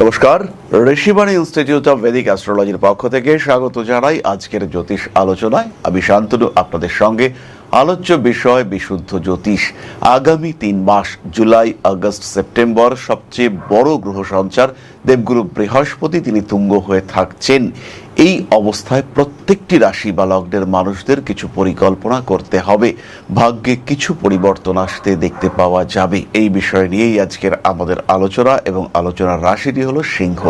নমস্কার, Rishibani institute of Vedic অ্যাস্ট্রোলজির পক্ষ থেকে স্বাগত জানাই আজকের জ্যোতিষ আলোচনায়। আমি শান্তনু আপনাদের সঙ্গে। আলোচ্য বিষয় বিশুদ্ধ জ্যোতিষ। আগামী ৩ মাস জুলাই, আগস্ট, সেপ্টেম্বর সবচেয়ে বড় গ্রহ সঞ্চার দেবগুরু বৃহস্পতি তিনি তুঙ্গ হয়ে থাকছেন। এই অবস্থায় প্রত্যেকটি রাশি বা লগ্নের মানুষদের কিছু পরিকল্পনা করতে হবে, ভাগ্যে কিছু পরিবর্তন আসতে দেখতে পাওয়া যাবে। এই বিষয় নিয়েই আজকের আমাদের আলোচনা, এবং আলোচনার রাশিটি হলো সিংহ।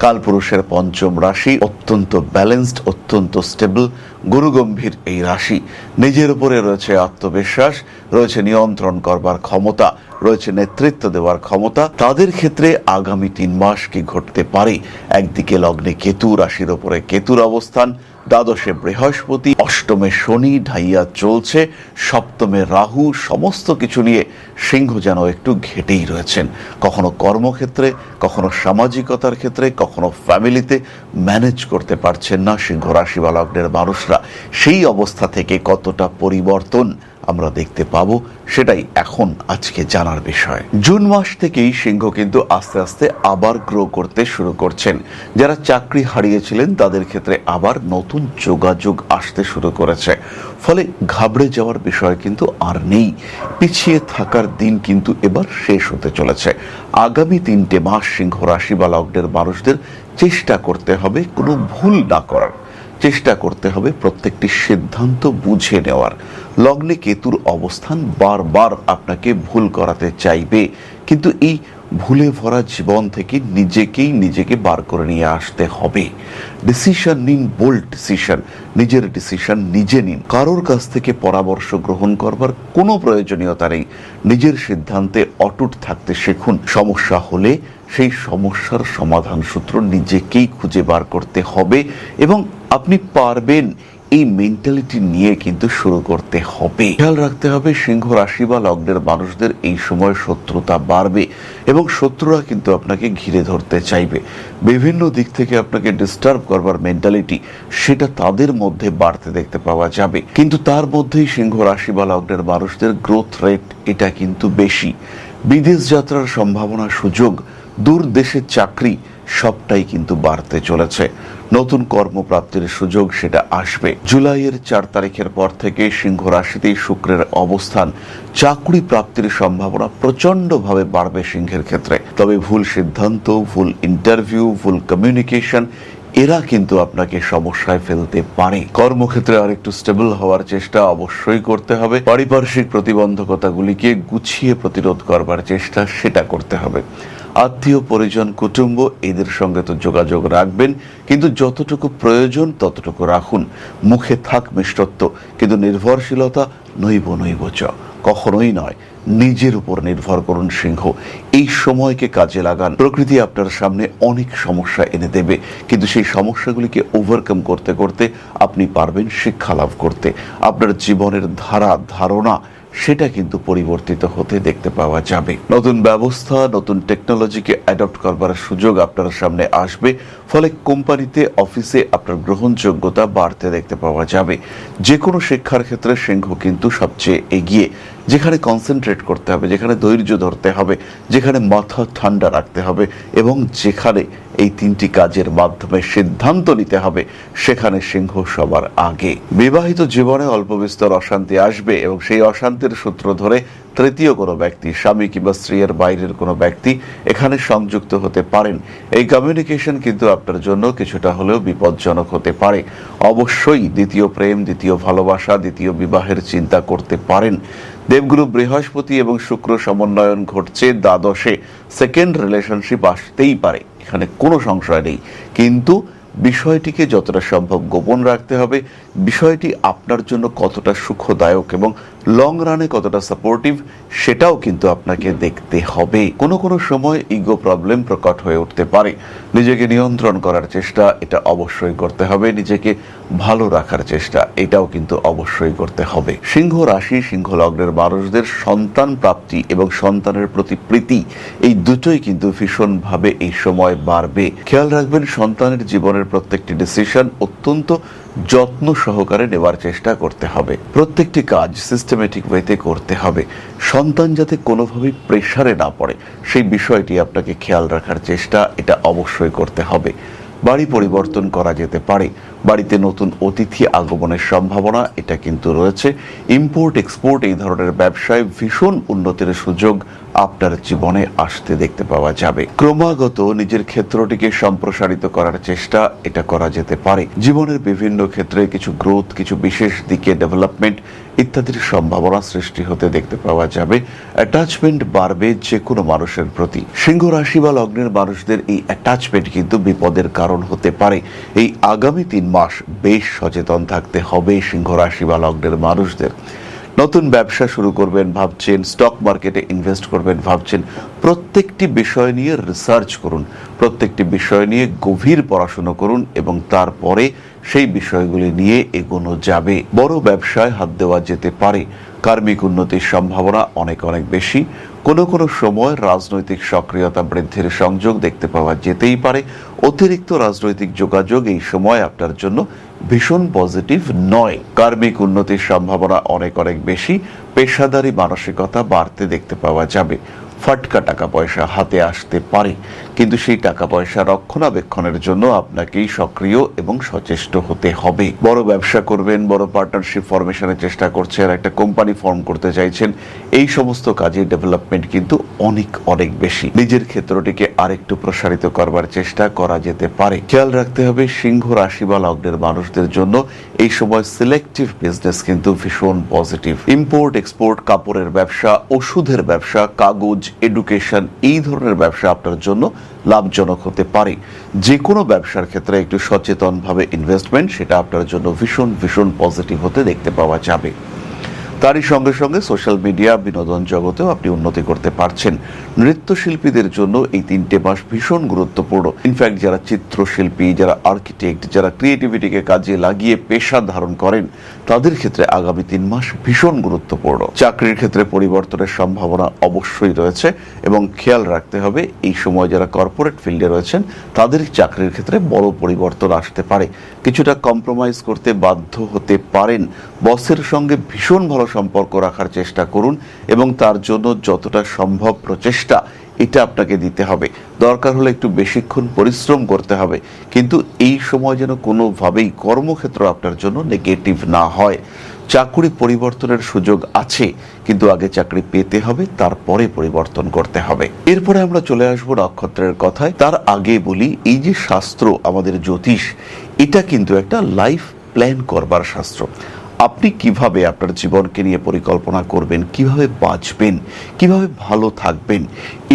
কালপুরুষের পঞ্চম রাশি, অত্যন্ত ব্যালেন্সড, অত্যন্ত স্টেবল, গুরুগম্ভীর এই রাশি। নিজের উপরে রয়েছে আত্মবিশ্বাস, রয়েছে নিয়ন্ত্রণ করবার ক্ষমতা, রয়েছে নেতৃত্ব দেওয়ার ক্ষমতা। তাদের ক্ষেত্রে আগামী ৩ মাস কি ঘটতে পারে? একদিকে লগ্নে কেতু, রাশির ওপরে কেতুর অবস্থান, দ্বাদশে বৃহস্পতি, অষ্টমে শনি ঢাইয়া চলছে, সপ্তমে রাহু। সমস্ত কিছু নিয়ে সিংহ যেন একটু ঘেটেই রয়েছেন। কখনো কর্মক্ষেত্রে, কখনো সামাজিকতার ক্ষেত্রে, কখনো ফ্যামিলিতে ম্যানেজ করতে পারছেন না সিংহ রাশি বা লগ্নের মানুষরা। সেই অবস্থা থেকে কতটা পরিবর্তন আমরা দেখতে পাবো, সেটাই এখন আজকে জানার বিষয়। জুন মাস থেকেই সিংহ কিন্তু আস্তে আস্তে আবার গ্রো করতে শুরু করছেন। যারা চাকরি হারিয়েছিলেন তাদের ক্ষেত্রে আবার নতুন যোগাযোগ আসতে শুরু করেছে। ফলে ঘাবড়ে যাওয়ার বিষয় কিন্তু আর নেই। পিছিয়ে থাকার দিন কিন্তু এবার শেষ হতে চলেছে। আগামী 3টে মাস সিংহ রাশি বা লগ্নের মানুষদের চেষ্টা করতে হবে কোনো ভুল না করার, চেষ্টা করতে হবে প্রত্যেকটি সিদ্ধান্ত বুঝে নেওয়ার। লগ্নে কেতুর অবস্থান বারবার আপনাকে ভুল করাতে চাইবে, কিন্তু এই ভুলে ভরা জীবন থেকে নিজেকে বার করে নিয়ে আসতে হবে। ডিসিশন নিন, বোল্ড ডিসিশন, নিজের ডিসিশন নিজে নিন। কারোর কাছ থেকে পরামর্শ গ্রহণ করবার কোনো প্রয়োজনীয়তা নেই। নিজের সিদ্ধান্তে অটুট থাকতে শিখুন। সমস্যা হলে সেই সমস্যার সমাধান সূত্র নিজেকেই খুঁজে বার করতে হবে, এবং আপনি পারবেন এই মেন্টালিটি নিয়ে কিন্তু শুরু করতে হবে। খেয়াল রাখতে হবে সিংহ রাশি বা লগ্নের মানুষদের এই সময় শত্রুতা বাড়বে, এবং শত্রুরা কিন্তু আপনাকে ঘিরে ধরতে চাইবে। বিভিন্ন দিক থেকে আপনাকে ডিস্টার্ব করবার মেন্টালিটি, সেটা তাদের মধ্যে বাড়তে দেখতে পাওয়া যাবে। কিন্তু তার মধ্যেই সিংহ রাশি বা লগ্নের মানুষদের গ্রোথ রেট এটা কিন্তু বেশি। বিদেশ যাত্রার সম্ভাবনা, সুযোগ, দূর দেশের চাকরি সবটাই কিন্তু বাড়তে চলেছে। নতুন কর্মপ্রাপ্তির সুযোগ সেটা আসবে। জুলাইয়ের 4 তারিখের পর থেকে সিংহ রাশিতেই শুক্রের অবস্থান, চাকরি প্রাপ্তির সম্ভাবনা প্রচন্ডভাবে বাড়বে সিংহের ক্ষেত্রে। তবে ভুল সিদ্ধান্ত, ভুল ইন্টারভিউ, ভুল কমিউনিকেশন, এরা কিন্তু আপনাকে সমস্যায় ফেলতে পারে। কর্মক্ষেত্রে আরেকটু স্টেবল হওয়ার চেষ্টা অবশ্যই করতে হবে। পারিপার্শ্বিক প্রতিবন্ধকতাগুলিকে গুছিয়ে প্রতিরোধ করবার চেষ্টা সেটা করতে হবে। আত্মীয় পরিজন, কুটুম্ব, এদের সঙ্গে তো যোগাযোগ রাখবেন, কিন্তু যতটুকু প্রয়োজন ততটুকু রাখুন। মুখে থাক মিষ্টত্ব, কিন্তু নির্ভরশীলতা নৈব চ, কখনোই নয়। নিজের উপর নির্ভর করুন সিংহ। এই সময়কে কাজে লাগান। প্রকৃতি আপনার সামনে অনেক সমস্যা এনে দেবে, কিন্তু সেই সমস্যাগুলিকে ওভারকাম করতে করতে আপনি পারবেন শিক্ষা লাভ করতে। আপনার জীবনের ধারণা সেটা কিন্তু পরিবর্তিত হতে দেখতে পাওয়া যাবে। নতুন ব্যবস্থা, নতুন টেকনোলজিকে অ্যাডপ্ট করবার সুযোগ আপনার সামনে আসবে। ফলে কোম্পানিতে, অফিসে আপনার গ্রহণযোগ্যতা বাড়তে দেখতে পাওয়া যাবে। যে কোনো শিক্ষার ক্ষেত্রে সিংহ কিন্তু সবচেয়ে এগিয়ে। যেখানে কনসেন্ট্রেট করতে হবে, যেখানে ধৈর্য ধরতে হবে, যেখানে মাথা ঠান্ডা রাখতে হবে, এবং যেখানে এই 3টি কাজের মাধ্যমে সিদ্ধান্ত নিতে হবে, সেখানে সিংহ সবার আগে। বিবাহিত জীবনে অল্প বিস্তর অশান্তি আসবে, এবং সেই অশান্তির সূত্র ধরে তৃতীয় কোনো ব্যক্তি, স্বামী কিংবা স্ত্রীর বাইরের কোনো ব্যক্তি এখানে সংযুক্ত হতে পারেন। এই কমিউনিকেশন কিন্তু আপনার জন্য কিছুটা হলেও বিপজ্জনক হতে পারে। অবশ্যই দ্বিতীয় প্রেম, দ্বিতীয় ভালোবাসা, দ্বিতীয় বিবাহের চিন্তা করতে পারেন। দেবগুরু বৃহস্পতি এবং শুক্র সমন্বয়ন ঘটছে দ্বাদশে। সেকেন্ড রিলেশনশিপ আসতেই পারে, এখানে কোনো সংশয় নেই, কিন্তু বিষয়টিকে যতটা সম্ভব গোপন রাখতে হবে। বিষয়টি আপনার জন্য কতটা সুখদায়ক এবং লং রানে কতটা সাপোর্টিভ, সেটাও কিন্তু আপনাকে দেখতে হবে। কোনো কোনো সময় ইগো প্রবলেম প্রকট হয়ে উঠতে পারে। নিজেকে নিয়ন্ত্রণ করার চেষ্টা এটা অবশ্যই করতে হবে। নিজেকে ভালো রাখার চেষ্টা এটাও কিন্তু অবশ্যই করতে হবে। সিংহ রাশি, সিংহ লগ্নের মানুষদের সন্তান প্রাপ্তি এবং সন্তানের প্রতি প্রীতি, এই দুটোই কিন্তু ভীষণভাবে এই সময় বাড়বে। খেয়াল রাখবেন সন্তানের জীবনের জীবনের প্রত্যেকটি ডিসিশন অত্যন্ত যত্ন সহকারে নেওয়ার চেষ্টা করতে হবে। প্রত্যেকটি কাজ সিস্টেমেটিক ওয়েতে করতে হবে। সন্তান যাতে কোনোভাবেই প্রেসারে না পড়ে সেই বিষয়টি আপনাকে খেয়াল রাখার চেষ্টা এটা অবশ্যই করতে হবে। বাড়ি পরিবর্তন করা যেতে পারে, বাড়িতে নতুন অতিথি আগমনের সম্ভাবনা এটা কিন্তু রয়েছে। ইম্পোর্ট এক্সপোর্ট এই ধরনের ব্যবসায় ভীষণ উন্নতির সুযোগ আপনার জীবনে আসতে দেখতে পাওয়া যাবে। ক্রমাগত নিজের ক্ষেত্রটিকে সম্প্রসারিত করার চেষ্টা এটা করা যেতে পারে। জীবনের বিভিন্ন ক্ষেত্রে কিছু গ্রোথ, কিছু বিশেষ দিকে ডেভেলপমেন্ট ইত্যাদির সম্ভাবনা সৃষ্টি হতে দেখতে পাওয়া যাবে। অ্যাটাচমেন্ট বাড়বে যে কোনো মানুষের প্রতি। সিংহ রাশি বা লগ্নের মানুষদের এই অ্যাটাচমেন্ট কিন্তু বিপদের কারণ হতে পারে। এই আগামী 3 মাস বেশ সচেতন থাকতে হবে সিংহ রাশি বা লগ্নের মানুষদের। নতুন ব্যবসা শুরু করবেন ভাবছেন, স্টক মার্কেটে ইনভেস্ট করবেন ভাবছেন, প্রত্যেকটি বিষয় নিয়ে রিসার্চ করুন, প্রত্যেকটি বিষয় নিয়ে গভীর পড়াশোনা করুন এবং তারপরে সেই বিষয়গুলি নিয়ে এগোনো যাবে। বড় ব্যবসায় হাত দেওয়া যেতে পারে। কার্মিক উন্নতির সম্ভাবনা অনেক বেশি। কোনো কোনো সময় রাজনৈতিক সক্রিয়তা বৃদ্ধির সংযোগ দেখতে পাওয়া যেতেই পারে। অতিরিক্ত রাজনৈতিক যোগাযোগ এই সময় আপনার জন্য ভীষণ পজিটিভ নয়। কার্মিক উন্নতির সম্ভাবনা অনেক বেশি। পেশাদারি মানসিকতা বাড়তে দেখতে পাওয়া যাবে। ফাটকা টাকা পয়সা হাতে আসতে পারে, কিন্তু সেই টাকা পয়সা রক্ষণাবেক্ষণের জন্য আপনাকেই সক্রিয় এবং সচেষ্ট হতে হবে। বড় ব্যবসা করবেন, বড় পার্টনারশিপ ফরমেশনের চেষ্টা করছেন, একটা কোম্পানি ফর্ম করতে চাইছেন, এই সমস্ত কাজে ডেভেলপমেন্ট কিন্তু অনেক বেশি। নিজের ক্ষেত্রটিকে আরেকটু প্রসারিত করবার চেষ্টা করা যেতে পারে। খেয়াল রাখতে হবে সিংহ রাশি বা লগ্নের মানুষদের জন্য এই সময় সিলেক্টিভ বিজনেস কিন্তু ভীষণ পজিটিভ। ইম্পোর্ট এক্সপোর্ট, কাপড়ের ব্যবসা, ওষুধের ব্যবসা, কাগজ, এডুকেশন এই ধরনের ব্যবসা আপনার জন্য লাভজনক হতে পারে। যে কোনো ব্যবসার ক্ষেত্রে একটু সচেতনভাবে ইনভেস্টমেন্ট সেটা আপনার জন্য ভীষণ পজিটিভ হতে দেখতে পাওয়া যাবে। তারই সঙ্গে সঙ্গে সোশ্যাল মিডিয়া, বিনোদন জগতেও আপনি উন্নতি করতে পারছেন। নৃত্যশিল্পীদের জন্য এই 3টে মাস ভীষণ গুরুত্বপূর্ণ। ইনফ্যাক্ট যারা চিত্রশিল্পী, যারা আর্কিটেক্ট, যারা ক্রিয়েটিভিটিকে কাজে লাগিয়ে পেশা ধারণ করেন তাদের ক্ষেত্রে আগামী 3 মাস ভীষণ গুরুত্বপূর্ণ। চাকরির ক্ষেত্রে পরিবর্তনের সম্ভাবনা অবশ্যই রয়েছে এবং খেয়াল রাখতে হবে এই সময় যারা কর্পোরেট ফিল্ডে রয়েছেন তাদের চাকরির ক্ষেত্রে বড় পরিবর্তন আসতে পারে। কিছুটা কম্প্রোমাইজ করতে বাধ্য হতে পারেন। বসের সঙ্গে ভীষণ ভালো সম্পর্ক রাখার চেষ্টা করুন এবং তার জন্য যতটা সম্ভব প্রচেষ্টা এটা আপনাকে দিতে হবে। দরকার হলে একটু বেশিক্ষণ পরিশ্রম করতে হবে, কিন্তু এই সময় যেন কোনোভাবেই কর্মক্ষেত্র আপনার জন্য নেগেটিভ না হয়। চাকরি পরিবর্তনের সুযোগ আছে, কিন্তু আগে চাকরি পেতে হবে, তারপরে পরিবর্তন করতে হবে। এরপরে আমরা চলে আসবো নক্ষত্রের কথায়। তার আগে বলি, এই যে শাস্ত্র আমাদের জ্যোতিষ, এটা কিন্তু একটা লাইফ প্ল্যান করবার শাস্ত্র। আপনি কিভাবে আপনার জীবনকে নিয়ে পরিকল্পনা করবেন, কিভাবে বাঁচবেন, কিভাবে ভালো থাকবেন,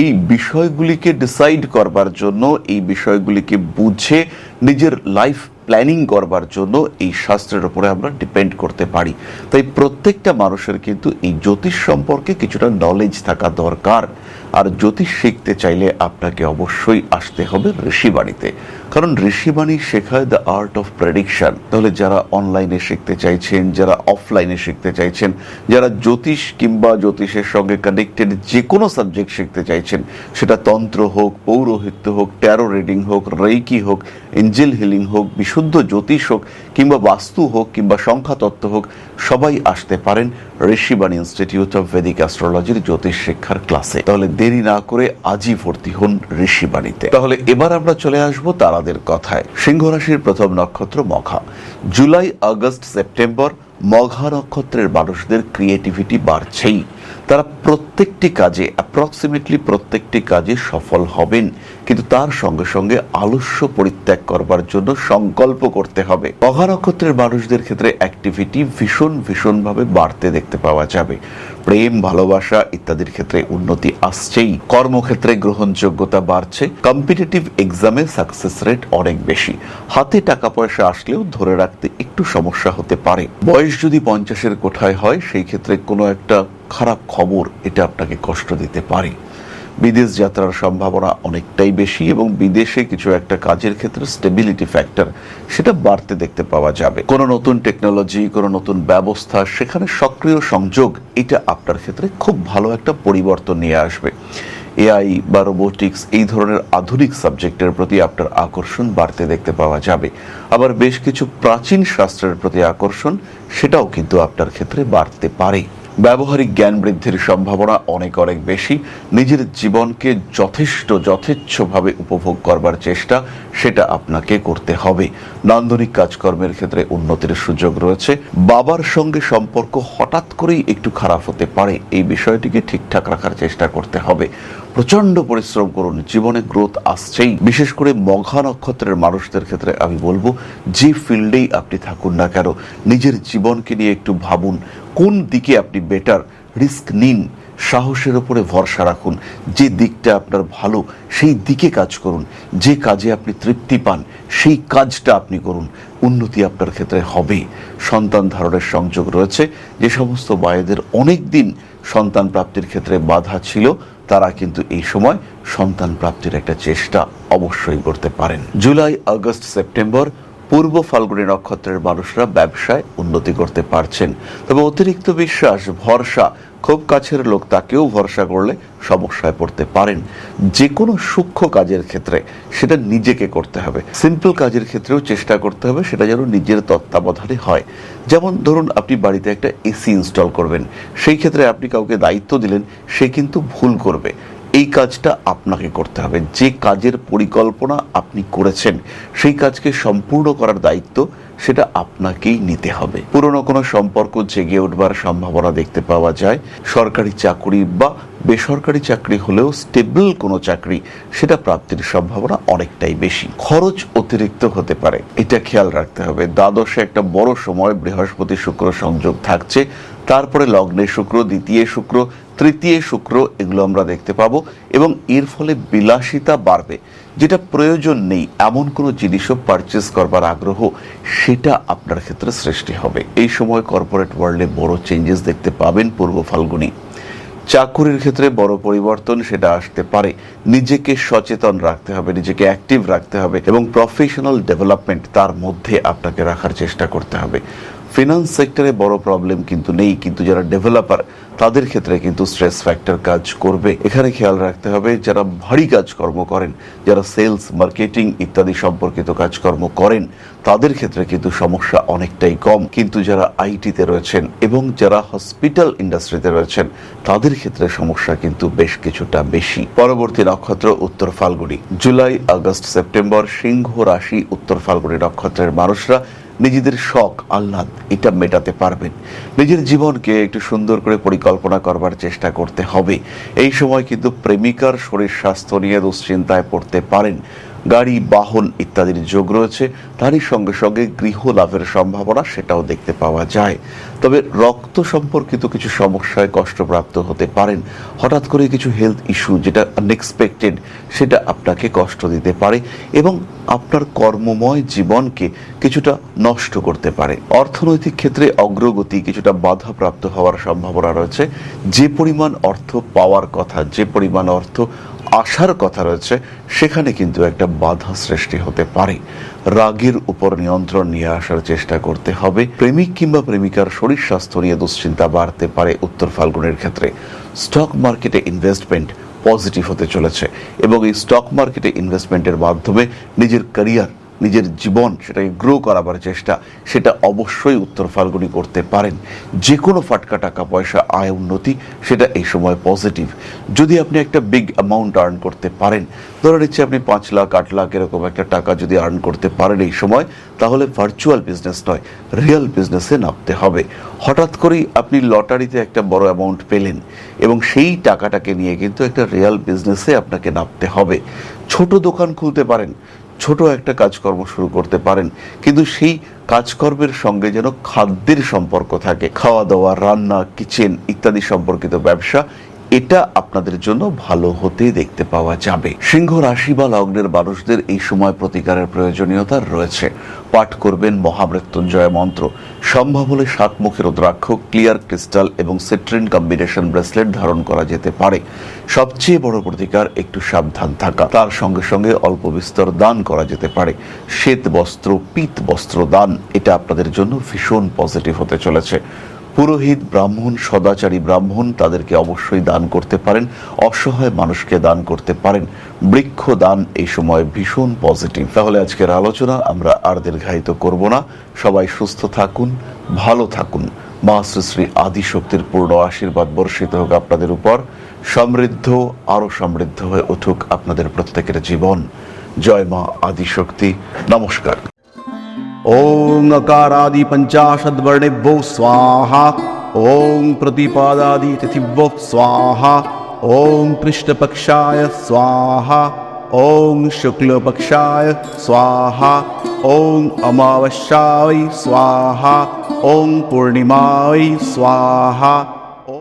এই বিষয়গুলিকে ডিসাইড করবার জন্য, এই বিষয়গুলিকে বুঝে নিজের লাইফ প্ল্যানিং করবার জন্য এই শাস্ত্রের উপরে আমরা ডিপেন্ড করতে পারি। তাই প্রত্যেকটা মানুষের কিন্তু এই জ্যোতিষ সম্পর্কে কিছুটা নলেজ থাকা দরকার। আর জ্যোতিষ শিখতে চাইলে আপনাকে অবশ্যই আসতে হবে ঋষিবাণীতে, কারণ ঋষিবাণী শেখায় দ্য আর্ট অফ প্রেডিকশন। তাহলে যারা অনলাইনে শিখতে চাইছেন, যারা অফলাইনে শিখতে চাইছেন, যারা জ্যোতিষ কিংবা জ্যোতিষের সঙ্গে কানেক্টেড যে কোনো সাবজেক্ট শিখতে চাইছেন, সেটা তন্ত্র হোক, পৌরোহিত্য হোক, ট্যারো রিডিং হোক, রেইকি হোক, এঞ্জেল হিলিং হোক, বিশুদ্ধ জ্যোতিষ হোক, কিংবা বাস্তু হোক, কিংবা সংখ্যাতত্ত্ব হোক, সবাই আসতে পারেন ঋষিবাণী ইনস্টিটিউট অফ ভেদিক অ্যাস্ট্রোলজির জ্যোতিষ শিক্ষার ক্লাসে। তাহলে দেরি না করে আজই ভর্তি হন ঋষিবাণীতে। তাহলে এবার আমরা চলে আসবো তারাদের কথায়। সিংহ রাশির প্রথম নক্ষত্র মঘা। জুলাই, আগস্ট, সেপ্টেম্বর মঘা নক্ষত্রের মানুষদের ক্রিয়েটিভিটি বাড়ছেই। তারা প্রত্যেকটি কাজে, অ্যাপ্রক্সিমেটলি প্রত্যেকটি কাজে সফল হবেন, কিন্তু তার সঙ্গে সঙ্গে আলস্য পরিত্যাগ করবার জন্য সংকল্প করতে হবে। মঘা নক্ষত্রের মানুষদের ক্ষেত্রে অ্যাক্টিভিটি ভীষণভাবে বাড়তে দেখতে পাওয়া যাবে। প্রেম, ভালোবাসা ইত্যাদির ক্ষেত্রে উন্নতি আসছেই। কর্মক্ষেত্রে গ্রহণযোগ্যতা বাড়ছে। কম্পিটিটিভ এক্সামে সাকসেস রেট অনেক বেশি। হাতে টাকা পয়সা আসলেও ধরে রাখতে একটু সমস্যা হতে পারে। বয়স যদি 50-এর কোঠায় হয়, সেই ক্ষেত্রে কোনো একটা খারাপ খবর এটা আপনাকে কষ্ট দিতে পারে। বিদেশ যাত্রার সম্ভাবনা অনেকটাই বেশি এবং বিদেশে কিছু একটা কাজের ক্ষেত্রে স্টেবিলিটি ফ্যাক্টর সেটা বাড়তে দেখতে পাওয়া যাবে। কোনো নতুন টেকনোলজি, কোনো নতুন ব্যবস্থা, সেখানে সক্রিয় সংযোগ এটা আপনার ক্ষেত্রে খুব ভালো একটা পরিবর্তন নিয়ে আসবে। এআই বা রোবোটিক্স এই ধরনের আধুনিক সাবজেক্টের প্রতি আপনার আকর্ষণ বাড়তে দেখতে পাওয়া যাবে। আবার বেশ কিছু প্রাচীন শাস্ত্রের প্রতি আকর্ষণ সেটাও কিন্তু আপনার ক্ষেত্রে বাড়তে পারে। ব্যবহারিক জ্ঞান বৃদ্ধির সম্ভাবনা অনেক বেশি। নিজের জীবনকে যথেচ্ছভাবে উপভোগ করবার চেষ্টা সেটা আপনাকে করতে হবে। নান্দনিক কাজকর্মের ক্ষেত্রে উন্নতির সুযোগ রয়েছে। বাবার সঙ্গে সম্পর্ক হঠাৎ করেই একটু খারাপ হতে পারে, এই বিষয়টিকে ঠিকঠাক রাখার চেষ্টা করতে হবে। প্রচন্ড পরিশ্রম করুন, জীবনে গ্রোথ আসছেই। বিশেষ করে মঘা নক্ষত্রের মানুষদের ক্ষেত্রে আমি বলবো, যে ফিল্ডেই আপনি থাকুন না কেন, নিজের জীবনকে নিয়ে একটু ভাবুন কোন দিকে আপনি বেটার, রিস্ক নিন, সাহসের উপরে ভরসা রাখুন। যে দিকটা আপনার ভালো সেই দিকে কাজ করুন, যে কাজে আপনি তৃপ্তি পান সেই কাজটা আপনি করুন, উন্নতি আপনার ক্ষেত্রে হবে। সন্তান ধারণের সংযোগ রয়েছে। যে সমস্ত মায়েদের অনেক দিন সন্তান প্রাপ্তির ক্ষেত্রে বাধা ছিল, তারা কিন্তু এই সময় সন্তান প্রাপ্তির একটা চেষ্টা অবশ্যই করতে পারেন। জুলাই, আগস্ট, সেপ্টেম্বর পূর্ব ফাল্গুনী নক্ষত্রের মানুষরা ব্যবসায় উন্নতি করতে পারছেন। তবে অতিরিক্ত বিশ্বাস, ভরসা, খুব কাছের লোক তাকেও ভরসা করলে সমস্যায় পড়তে পারেন। যে কোনো সূক্ষ্ম কাজের ক্ষেত্রে সেটা নিজেকে করতে হবে। সিম্পল কাজের ক্ষেত্রেও চেষ্টা করতে হবে সেটা যেন নিজের তত্ত্বাবধানে হয়। যেমন ধরুন, আপনি বাড়িতে একটা এসি ইনস্টল করবেন, সেই ক্ষেত্রে আপনি কাউকে দায়িত্ব দিলেন, সে কিন্তু ভুল করবে। এই কাজটা আপনাকে করতে হবে। যে কাজের পরিকল্পনা আপনি করেছেন সেই কাজকে সম্পূর্ণ করার দায়িত্ব সেটা আপনাকেই নিতে হবে। পুরনো কোনো সম্পর্ক জেগে উঠবার সম্ভাবনা দেখতে পাওয়া যায়। সরকারি চাকরি বা বেসরকারি চাকরি হলেও স্টেবল কোনো চাকরি সেটা প্রাপ্তির সম্ভাবনা অনেকটাই বেশি। খরচ অতিরিক্ত হতে পারে, এটা খেয়াল রাখতে হবে। দ্বাদশে একটা বড় সময় বৃহস্পতি শুক্র সংযোগ থাকছে। তারপরে লগ্নে শুক্র, দ্বিতীয় শুক্র, তৃতীয় শুক্র, এগুলো আমরা দেখতে পাবো এবং এর ফলে বিলাসিতা বাড়বে। যেটা প্রয়োজন নেই এমন কোনো জিনিসও পারচেস করবার আগ্রহ সেটা আপনার ক্ষেত্রে সৃষ্টি হবে। এই সময় কর্পোরেট ওয়ার্ল্ডে বড় চেঞ্জেস দেখতে পাবেন পূর্ব ফাল্গুনী। চাকুরির ক্ষেত্রে বড় পরিবর্তন সেটা আসতে পারে। নিজেকে সচেতন রাখতে হবে, নিজেকে অ্যাক্টিভ রাখতে হবে এবং প্রফেশনাল ডেভেলপমেন্ট তার মধ্যে আপনাকে রাখার চেষ্টা করতে হবে। ফিনান্স সেক্টরে বড় প্রবলেম কিন্তু নেই, কিন্তু যারা ডেভেলপার তাদের ক্ষেত্রে কিন্তু স্ট্রেস ফ্যাক্টর কাজ করবে। এখানে খেয়াল রাখতে হবে যারা ভারী কাজকর্ম করেন, যারা সেলস, মার্কেটিং ইত্যাদি সম্পর্কিত কাজকর্ম করেন, তাদের ক্ষেত্রে কিন্তু সমস্যা অনেকটাই কম। কিন্তু যারা আইটিতে রয়েছেন এবং যারা হসপিটাল ইন্ডাস্ট্রিতে রয়েছেন তাদের ক্ষেত্রে সমস্যা কিন্তু বেশ কিছুটা বেশি। পরবর্তী নক্ষত্র উত্তর ফাল্গুনী। জুলাই, আগস্ট, সেপ্টেম্বর সিংহ রাশি উত্তর ফাল্গুনী নক্ষত্রের মানুষরা নিজেদের শখ, আহ্লাদ এটা মেটাতে পারবেন। নিজের জীবনকে একটু সুন্দর করে পরিকল্পনা করবার চেষ্টা করতে হবে। এই সময় কিন্তু প্রেমিকার শরীর স্বাস্থ্য নিয়ে দুশ্চিন্তায় পড়তে পারেন। গাড়ি, বাহন ইত্যাদির যোগ রয়েছে। তারই সঙ্গে সঙ্গে গৃহ লাভের সম্ভাবনা সেটাও দেখতে পাওয়া যায়। তবে রক্ত সম্পর্কিত কিছু সমস্যায় কষ্টপ্রাপ্ত হতে পারেন। হঠাৎ করে কিছু হেলথ ইস্যু যেটা আনএক্সপেক্টেড সেটা আপনাকে কষ্ট দিতে পারে এবং আপনার কর্মময় জীবনকে কিছুটা নষ্ট করতে পারে। অর্থনৈতিক ক্ষেত্রে অগ্রগতি কিছুটা বাধাপ্রাপ্ত হওয়ার সম্ভাবনা রয়েছে। যে পরিমাণ অর্থ পাওয়ার কথা, যে পরিমাণ অর্থ আসার কথা রয়েছে সেখানে কিন্তু একটা বাধা সৃষ্টি হতে পারে। রাগের উপর নিয়ন্ত্রণ নিয়ে আসার চেষ্টা করতে হবে। প্রেমিক কিংবা প্রেমিকার শরীর স্বাস্থ্য নিয়ে দুশ্চিন্তা বাড়তে পারে উত্তর ফাল্গুনের ক্ষেত্রে। স্টক মার্কেটে ইনভেস্টমেন্ট পজিটিভ হতে চলেছে এবং এই স্টক মার্কেটে ইনভেস্টমেন্টের মাধ্যমে নিজের ক্যারিয়ার, নিজের জীবন সেটাকে গ্রো করাবার চেষ্টা সেটা অবশ্যই উত্তর ফাল্গুনী করতে পারেন। যে কোনো ফাটকা টাকা পয়সা, আয় উন্নতি সেটা এই সময় পজিটিভ। যদি আপনি একটা বিগ অ্যামাউন্ট আর্ন করতে পারেন, ধরে নিচ্ছে আপনি 5 লাখ 8 লাখ এরকম একটা টাকা যদি আর্ন করতে পারেন এই সময়, তাহলে ভার্চুয়াল বিজনেস নয়, রিয়েল বিজনেসে নামতে হবে। হঠাৎ করেই আপনি লটারিতে একটা বড় অ্যামাউন্ট পেলেন এবং সেই টাকাটাকে নিয়ে কিন্তু একটা রিয়েল বিজনেসে আপনাকে নামতে হবে। ছোট দোকান খুলতে পারেন, ছোট একটা কাজকর্ম শুরু করতে পারেন, কিন্তু সেই কাজকর্মের সঙ্গে যেন খাদ্যের সম্পর্ক থাকে। খাওয়া দাওয়া, রান্না, কিচেন ইত্যাদি সম্পর্কিত ব্যবসা এটা আপনাদের জন্য ভালো হতে দেখতে পাওয়া যাবে। সিংহ রাশি বা লগ্নের মানুষদের এই সময় প্রতিকারের প্রয়োজনীয়তা রয়েছে। পাঠ করবেন মহামৃত্যুঞ্জয় মন্ত্র। সম্ভব হলে 7 মুখী রুদ্রাক্ষ, ক্লিয়ার ক্রিস্টাল এবং সিট্রিন কম্বিনেশন ব্রেসলেট ধারণ করা যেতে পারে। সবচেয়ে বড় প্রতিকার একটু সাবধান থাকা। তার সঙ্গে সঙ্গে অল্প বিস্তর দান করা যেতে পারে। শ্বেত বস্ত্র, পিত বস্ত্র দান এটা আপনাদের জন্য ভীষণ পজিটিভ হতে চলেছে। পুরোহিত ব্রাহ্মণ, সদাচারী ব্রাহ্মণ, তাদেরকে অবশ্যই দান করতে পারেন। অসহায় মানুষকে দান করতে পারেন। বৃক্ষ দান এই সময় ভীষণ পজিটিভ। তাহলে আজকের আলোচনা আমরা আর দীর্ঘায়িত করব না। সবাই সুস্থ থাকুন, ভালো থাকুন। মা শ্রী শ্রী আদিশক্তির পূর্ণ আশীর্বাদ বর্ষিত হোক আপনাদের উপর। সমৃদ্ধ, আরো সমৃদ্ধ হয়ে উঠুক আপনাদের প্রত্যেকের জীবন। জয় মা আদিশক্তি। নমস্কার। ओं अकारादि पंचाशद्वर्णेभ्यो स्वाहा। ओं प्रतिपादादि तिथिभ्यो स्वाहा। ओं कृष्णपक्षाय स्वाहा। ओं शुक्लपक्षाय स्वाहा। ओं अमावस्याय स्वाहा। ओं पूर्णिमाय स्वाहा।